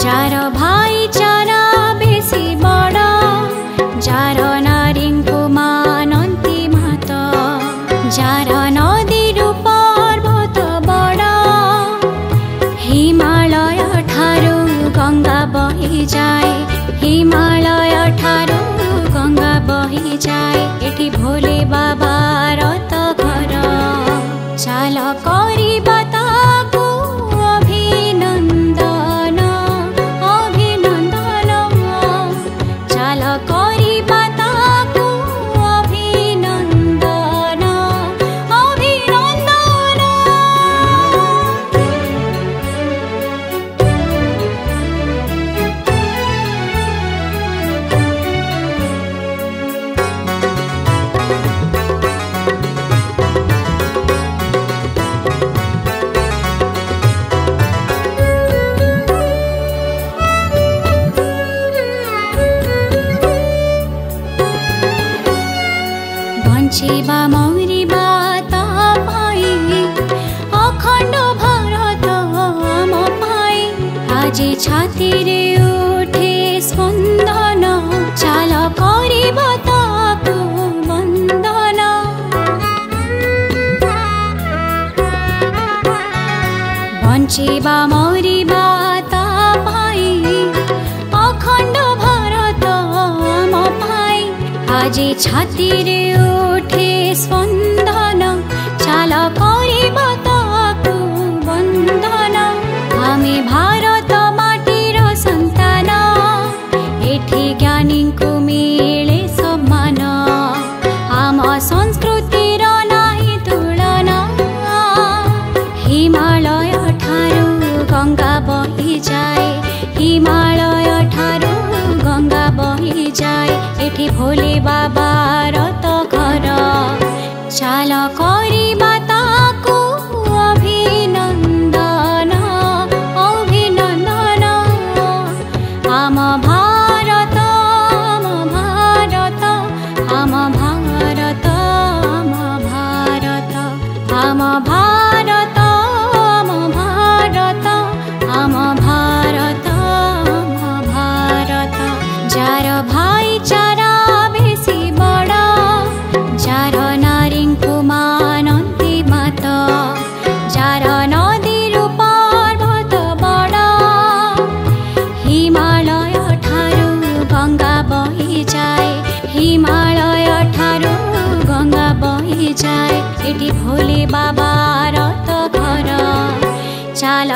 jar भाईचारा बेसी बड़ जार नारीको मानन्ती मात जार नदीरू पर्वत बड़ हिमालय ठारू गंगा बही जाए हिमालय ठारू गंगा बही जाए एठी भोले बाबा रत घर चाल करिबा ताको अभिनन्दन अभिनन्दन चाल करिबा ताको अभिनन्दन अभिनन्दन बञ्चिबा मरिबा तपाईँ अखण्ड भारत म पाई आजी छातीरे उठे स्पन्दन चाल करिबा ताको वन्दन बञ्चिबा मरिबा तपाईँ अखण्ड भारत म पाई आजी छातीरे उठे स्पन्दन चाल करिबा ताको वन्दन हामी भारत माटीर सन्तान एठी ज्ञानीको मिले सम्मान आम संस्कृतिर नाही तुलना हिमालय ठारू गंगा बही जाए हिमालय ठारू गंगा बही जाए एठी भोले बाबा रत घर चाल करिबा ताको अभिनन्दन अभिनन्दन आम भारत आम भारत आम भारत आम भारत आम भारत आम भारत आम भारत आम भारत जार भाईचारा बेसी बड़ जार नारीको मानन्ती मात जार नदीरू पर्वत बड़ हिमालय ठारू गंगा बही जाए हिमालय ठारू गंगा बही जाए एठी भोले बाबा रत घर चाल